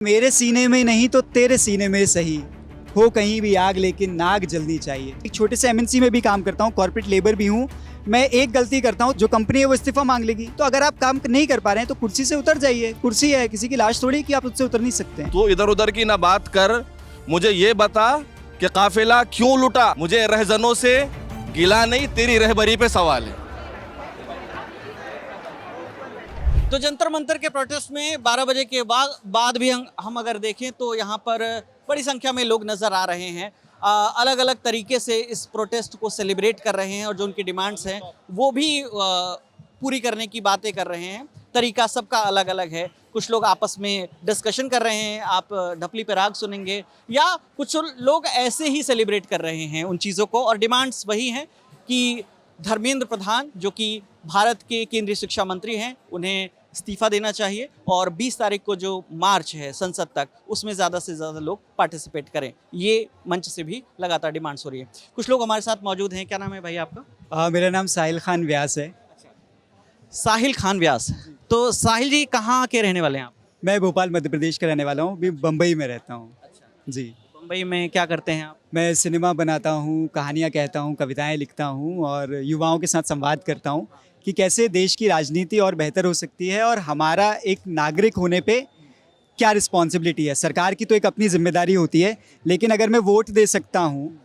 मेरे सीने में नहीं तो तेरे सीने में सही हो कहीं भी आग, लेकिन नाग जलनी चाहिए। एक छोटे से एमएनसी में भी काम करता हूँ, कॉर्पोरेट लेबर भी हूँ। मैं एक गलती करता हूँ, जो कंपनी है वो इस्तीफा मांग लेगी। तो अगर आप काम नहीं कर पा रहे हैं तो कुर्सी से उतर जाइए। कुर्सी है, किसी की लाश थोड़ी कि आप उससे उतर नहीं सकते हैं। तो इधर उधर की ना बात कर, मुझे ये बता कि काफिला क्यों लुटा। मुझे रहजनों से गिला नहीं, तेरी रहबरी पे सवाल है। तो जंतर मंतर के प्रोटेस्ट में 12 बजे के बाद भी हम अगर देखें तो यहाँ पर बड़ी संख्या में लोग नज़र आ रहे हैं। अलग अलग तरीके से इस प्रोटेस्ट को सेलिब्रेट कर रहे हैं और जो उनकी डिमांड्स हैं वो भी पूरी करने की बातें कर रहे हैं। तरीका सबका अलग अलग है। कुछ लोग आपस में डिस्कशन कर रहे हैं, आप ढपली पे राग सुनेंगे, या कुछ लोग ऐसे ही सेलिब्रेट कर रहे हैं उन चीज़ों को। और डिमांड्स वही हैं कि धर्मेंद्र प्रधान, जो कि भारत के केंद्रीय शिक्षा मंत्री हैं, उन्हें इस्तीफा देना चाहिए और 20 तारीख को जो मार्च है संसद तक, उसमें ज़्यादा से ज़्यादा लोग पार्टिसिपेट करें। ये मंच से भी लगातार डिमांड्स हो रही है। कुछ लोग हमारे साथ मौजूद हैं। क्या नाम है भाई आपका? मेरा नाम साहिल खान व्यास है। साहिल खान व्यास। तो साहिल जी कहाँ के रहने वाले हैं आप? मैं भोपाल मध्य प्रदेश का रहने वाला हूँ, अभी बम्बई में रहता हूँ। जी। मुंबई में क्या करते हैं आप? मैं सिनेमा बनाता हूँ, कहानियाँ कहता हूँ, कविताएं लिखता हूँ और युवाओं के साथ संवाद करता हूँ कि कैसे देश की राजनीति और बेहतर हो सकती है और हमारा एक नागरिक होने पे क्या रिस्पॉन्सिबिलिटी है। सरकार की तो एक अपनी जिम्मेदारी होती है, लेकिन अगर मैं वोट दे सकता हूँ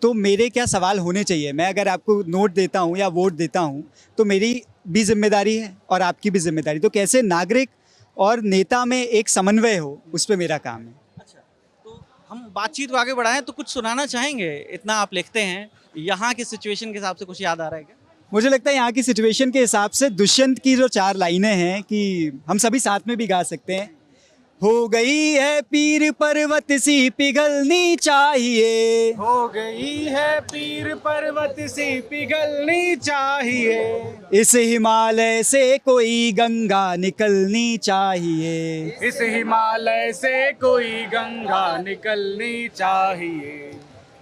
तो मेरे क्या सवाल होने चाहिए। मैं अगर आपको नोट देता हूँ या वोट देता हूँ तो मेरी भी जिम्मेदारी है और आपकी भी जिम्मेदारी। तो कैसे नागरिक और नेता में एक समन्वय हो, उस पर मेरा काम है। अच्छा, तो हम बातचीत को आगे बढ़ाएं तो कुछ सुनाना चाहेंगे? इतना आप लिखते हैं, यहाँ की सिचुएशन के हिसाब से कुछ याद आ रहा है क्या? मुझे लगता है यहाँ की सिचुएशन के हिसाब से दुष्यंत की जो 4 लाइनें हैं कि हम सभी साथ में भी गा सकते हैं। हो गई है पीर पर्वत सी पिघलनी चाहिए, हो गई है पीर पर्वत सी पिघलनी चाहिए, इस हिमालय से कोई गंगा निकलनी चाहिए, इस हिमालय से कोई गंगा निकलनी चाहिए।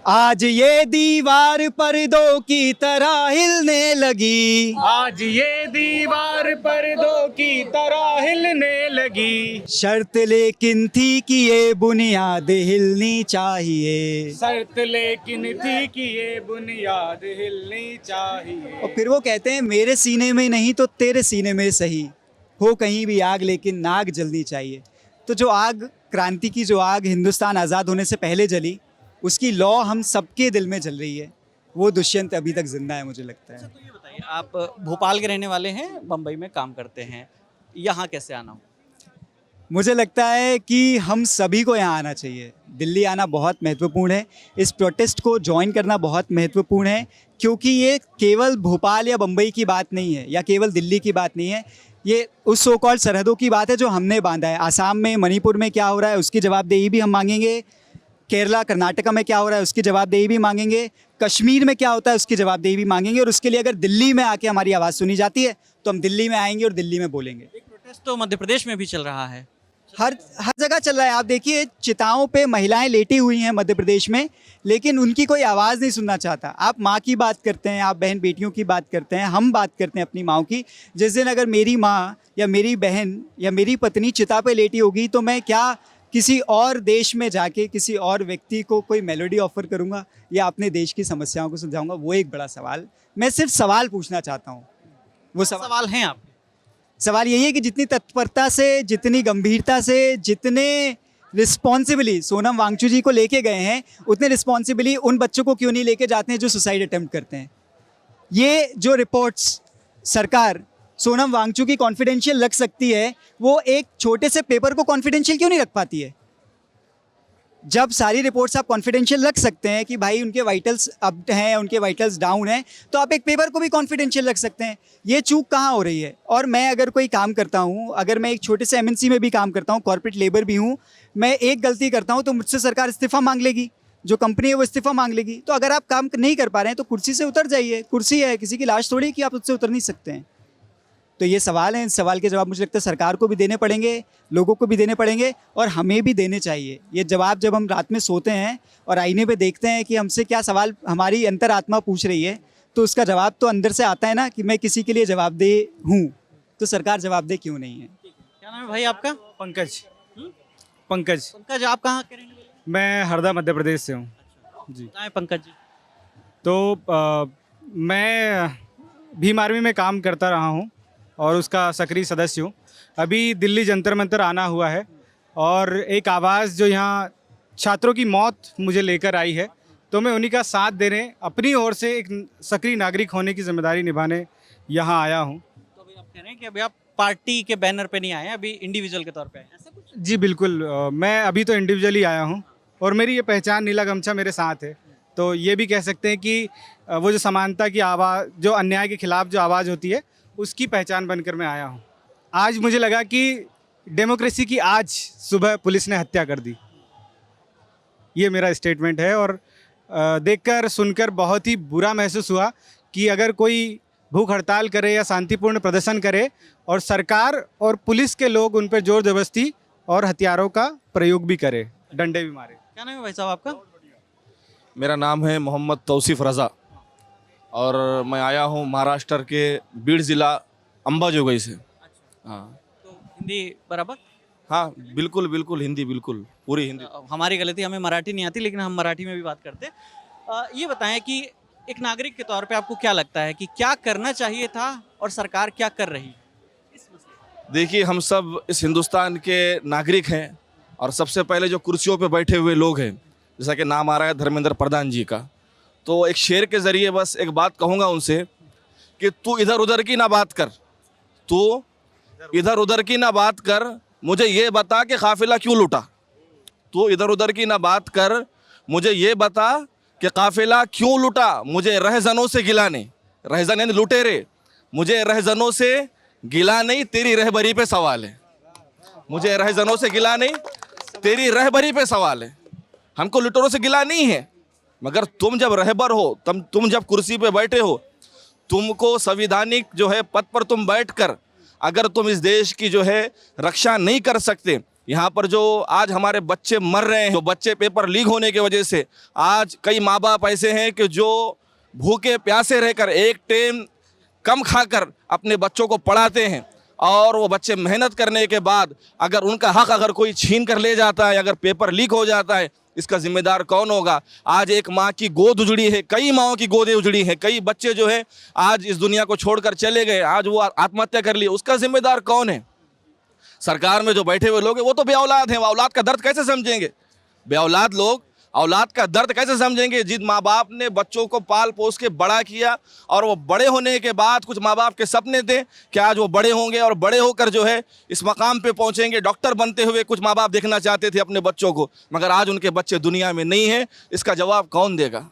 आज ये दीवार पर्दों की तरह हिलने लगी, आज ये दीवार पर्दों की तरह हिलने लगी, शर्त लेकिन थी कि ये बुनियाद हिलनी चाहिए। शर्त लेकिन थी कि ये बुनियाद हिलनी चाहिए। और फिर वो कहते हैं मेरे सीने में नहीं तो तेरे सीने में सही हो कहीं भी आग, लेकिन नाग जलनी चाहिए। तो जो आग, क्रांति की जो आग हिंदुस्तान आज़ाद होने से पहले जली, उसकी लौ हम सबके दिल में जल रही है। वो दुष्यंत अभी तक जिंदा है, मुझे लगता है। तो ये बताइए, आप भोपाल के रहने वाले हैं, बम्बई में काम करते हैं, यहाँ कैसे आना हो? मुझे लगता है कि हम सभी को यहाँ आना चाहिए। दिल्ली आना बहुत महत्वपूर्ण है, इस प्रोटेस्ट को ज्वाइन करना बहुत महत्वपूर्ण है, क्योंकि ये केवल भोपाल या बम्बई की बात नहीं है या केवल दिल्ली की बात नहीं है। ये उस सो कॉल्ड सरहदों की बात है जो हमने बांधा है। आसाम में, मणिपुर में क्या हो रहा है उसकी जवाबदेही भी हम मांगेंगे। केरला, कर्नाटका में क्या हो रहा है उसकी जवाबदेही भी मांगेंगे। कश्मीर में क्या होता है उसकी जवाबदेही भी मांगेंगे। और उसके लिए अगर दिल्ली में आके हमारी आवाज़ सुनी जाती है तो हम दिल्ली में आएंगे और दिल्ली में बोलेंगे। एक प्रोटेस्ट तो मध्य प्रदेश में भी चल रहा है। हर जगह चल रहा है। आप देखिए, चिताओं पे महिलाएं लेटी हुई हैं मध्य प्रदेश में, लेकिन उनकी कोई आवाज़ नहीं सुनना चाहता। आप माँ की बात करते हैं, आप बहन बेटियों की बात करते हैं, हम बात करते हैं अपनी माँओं की। जिस दिन अगर मेरी माँ या मेरी बहन या मेरी पत्नी चिता पे लेटी होगी तो मैं क्या किसी और देश में जाके किसी और व्यक्ति को कोई मेलोडी ऑफर करूंगा या अपने देश की समस्याओं को सुलझाऊंगा? वो एक बड़ा सवाल। मैं सिर्फ सवाल पूछना चाहता हूँ। वो सवाल हैं आप? सवाल यही है कि जितनी तत्परता से, जितनी गंभीरता से, जितने रिस्पॉन्सिबली सोनम वांगचुक जी को लेके गए हैं, उतने रिस्पॉन्सिबली उन बच्चों को क्यों नहीं लेके जाते हैं जो सुसाइड अटेम्प्ट करते हैं? ये जो रिपोर्ट्स सरकार सोनम वांगचुक की कॉन्फिडेंशियल रख सकती है, वो एक छोटे से पेपर को कॉन्फिडेंशियल क्यों नहीं रख पाती है? जब सारी रिपोर्ट्स आप कॉन्फिडेंशियल रख सकते हैं कि भाई उनके वाइटल्स अप हैं, उनके वाइटल्स डाउन हैं, तो आप एक पेपर को भी कॉन्फिडेंशियल रख सकते हैं। ये चूक कहाँ हो रही है? और मैं अगर कोई काम करता हूँ, अगर मैं एक छोटे से एमएनसी में भी काम करता हूँ, कॉर्पोरेट लेबर भी हूँ, मैं एक गलती करता हूँ तो मुझसे सरकार इस्तीफा मांग लेगी। जो कंपनी है वो इस्तीफा मांग लेगी। तो अगर आप काम नहीं कर पा रहे हैं तो कुर्सी से उतर जाइए। कुर्सी है, किसी की लाश थोड़ी कि आप उससे उतर नहीं सकते हैं। तो ये सवाल हैं, इन सवाल के जवाब मुझे लगता है सरकार को भी देने पड़ेंगे, लोगों को भी देने पड़ेंगे और हमें भी देने चाहिए। ये जवाब जब हम रात में सोते हैं और आईने पे देखते हैं कि हमसे क्या सवाल हमारी अंतरात्मा पूछ रही है, तो उसका जवाब तो अंदर से आता है ना कि मैं किसी के लिए जवाबदेह हूँ। तो सरकार जवाबदेह क्यों नहीं है? क्या नाम है भाई आपका? पंकज। पंकज। पंकज, आप कहाँ के रहने वाले हैं? मैं हरदा मध्य प्रदेश से हूँ जी। बताएं पंकज जी। तो मैं भीम आर्मी में काम करता रहा हूँ और उसका सक्रिय सदस्य हूँ। अभी दिल्ली जंतर मंतर आना हुआ है और एक आवाज़ जो यहाँ छात्रों की मौत मुझे लेकर आई है, तो मैं उन्हीं का साथ देने, अपनी ओर से एक सक्रिय नागरिक होने की जिम्मेदारी निभाने यहाँ आया हूँ। तो अभी आप कह रहे हैं कि अभी आप पार्टी के बैनर पे नहीं आए हैं, अभी इंडिविजुअल के तौर पे आए हैं, ऐसा कुछ? जी बिल्कुल, मैं अभी तो इंडिविजुअली आया हूँ और मेरी ये पहचान नीला गमछा मेरे साथ है। तो ये भी कह सकते हैं कि वो जो समानता की आवाज़, जो अन्याय के खिलाफ जो आवाज़ होती है, उसकी पहचान बनकर मैं आया हूँ। आज मुझे लगा कि डेमोक्रेसी की आज सुबह पुलिस ने हत्या कर दी। ये मेरा स्टेटमेंट है और देखकर सुनकर बहुत ही बुरा महसूस हुआ कि अगर कोई भूख हड़ताल करे या शांतिपूर्ण प्रदर्शन करे और सरकार और पुलिस के लोग उन पर जोर जबरदस्ती और हथियारों का प्रयोग भी करे, डंडे भी मारे। क्या नाम है भाई साहब आपका? मेरा नाम है मोहम्मद तौसीफ रज़ा और मैं आया हूँ महाराष्ट्र के बीड ज़िला अंबाजोगाई से। हाँ तो हिंदी बराबर? हाँ, बिल्कुल बिल्कुल हिंदी, बिल्कुल पूरी हिंदी। हमारी गलती, हमें मराठी नहीं आती, लेकिन हम मराठी में भी बात करते हैं। ये बताएं कि एक नागरिक के तौर पे आपको क्या लगता है कि क्या करना चाहिए था और सरकार क्या कर रही है इस मसले? देखिए, हम सब इस हिंदुस्तान के नागरिक हैं और सबसे पहले जो कुर्सियों पे बैठे हुए लोग हैं, जैसा कि नाम आ रहा है धर्मेंद्र प्रधान जी का, तो एक शेर के ज़रिए बस एक बात कहूँगा उनसे कि तू इधर उधर की ना बात कर, तू इधर उधर की ना बात कर, मुझे ये बता कि काफिला क्यों लूटा। तू इधर उधर की ना बात कर, मुझे ये बता कि काफिला क्यों लूटा। मुझे रहजनों से गिला नहीं, रहजन यानी लुटेरे, मुझे रहजनों से गिला नहीं, तेरी रहबरी पे सवाल है। मुझे रहजनों से गिला नहीं, तेरी रहबरी पे सवाल है। हमको लुटेरों से गिला नहीं है, मगर तुम जब रहबर हो, तुम जब कुर्सी पे बैठे हो, तुमको संविधानिक जो है पद पर तुम बैठकर अगर तुम इस देश की जो है रक्षा नहीं कर सकते, यहाँ पर जो आज हमारे बच्चे मर रहे हैं, जो बच्चे पेपर लीक होने की वजह से, आज कई माँ बाप ऐसे हैं कि जो भूखे प्यासे रहकर एक टाइम कम खाकर अपने बच्चों को पढ़ाते हैं और वो बच्चे मेहनत करने के बाद अगर उनका हक अगर कोई छीन कर ले जाता है, अगर पेपर लीक हो जाता है, इसका जिम्मेदार कौन होगा? आज एक माँ की गोद उजड़ी है, कई माँओं की गोदें उजड़ी हैं, कई बच्चे जो है आज इस दुनिया को छोड़कर चले गए, आज वो आत्महत्या कर ली, उसका जिम्मेदार कौन है? सरकार में जो बैठे हुए लोग हैं वो तो बेऔलाद हैं, वो औलाद का दर्द कैसे समझेंगे? बेऔलाद लोग औलाद का दर्द कैसे समझेंगे? जिन माँ बाप ने बच्चों को पाल पोस के बड़ा किया और वो बड़े होने के बाद कुछ माँ बाप के सपने थे कि आज वो बड़े होंगे और बड़े होकर जो है इस मकाम पे पहुँचेंगे, डॉक्टर बनते हुए कुछ माँ बाप देखना चाहते थे अपने बच्चों को, मगर आज उनके बच्चे दुनिया में नहीं हैं। इसका जवाब कौन देगा?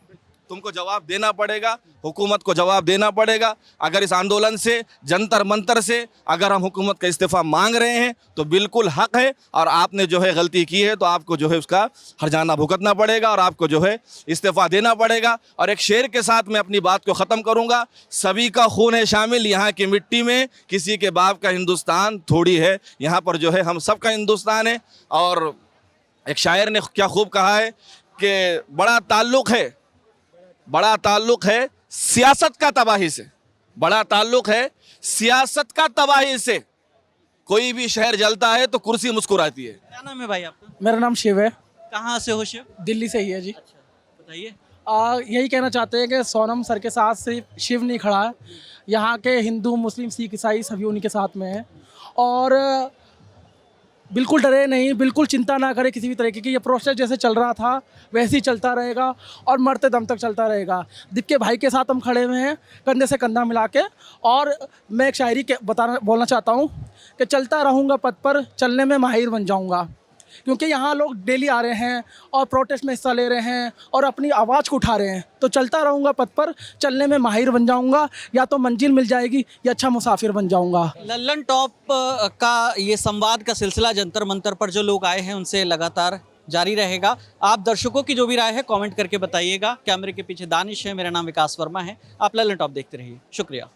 तुमको जवाब देना पड़ेगा, हुकूमत को जवाब देना पड़ेगा। अगर इस आंदोलन से, जंतर मंतर से अगर हम हुकूमत का इस्तीफ़ा मांग रहे हैं तो बिल्कुल हक है, और आपने जो है गलती की है तो आपको जो है उसका हर्जाना भुगतना पड़ेगा और आपको जो है इस्तीफ़ा देना पड़ेगा। और एक शेर के साथ मैं अपनी बात को ख़त्म करूँगा, सभी का खून है शामिल यहाँ की मिट्टी में, किसी के बाप का हिंदुस्तान थोड़ी है, यहाँ पर जो है हम सब का हिंदुस्तान है। और एक शायर ने क्या खूब कहा है कि बड़ा ताल्लुक़ है सियासत का तबाही से, बड़ा ताल्लुक़ है सियासत का तबाही से। कोई भी शहर जलता है तो कुर्सी मुस्कुराती है। क्या नाम है भाई आपका? मेरा नाम शिव है। कहाँ से हो शिव? दिल्ली से ही है जी। बताइए। यही कहना चाहते हैं कि सोनम सर के साथ सिर्फ शिव नहीं खड़ा है, यहाँ के हिंदू मुस्लिम सिख ईसाई सभी उन्हीं के साथ में हैं। और बिल्कुल डरे नहीं, बिल्कुल चिंता ना करें किसी भी तरीके की। ये प्रोसेस जैसे चल रहा था वैसे ही चलता रहेगा और मरते दम तक चलता रहेगा। दीपके भाई के साथ हम खड़े हुए हैं कंधे से कंधा मिला के। और मैं एक शायरी बोलना चाहता हूँ कि चलता रहूँगा पथ पर, चलने में माहिर बन जाऊँगा। क्योंकि यहाँ लोग डेली आ रहे हैं और प्रोटेस्ट में हिस्सा ले रहे हैं और अपनी आवाज़ को उठा रहे हैं। तो चलता रहूँगा पथ पर, चलने में माहिर बन जाऊँगा, या तो मंजिल मिल जाएगी या अच्छा मुसाफिर बन जाऊँगा। लल्लन टॉप का ये संवाद का सिलसिला जंतर मंतर पर जो लोग आए हैं उनसे लगातार जारी रहेगा। आप दर्शकों की जो भी राय है कमेंट करके बताइएगा। कैमरे के पीछे दानिश है, मेरा नाम विकास वर्मा है। आप लल्लन टॉप देखते रहिए। शुक्रिया।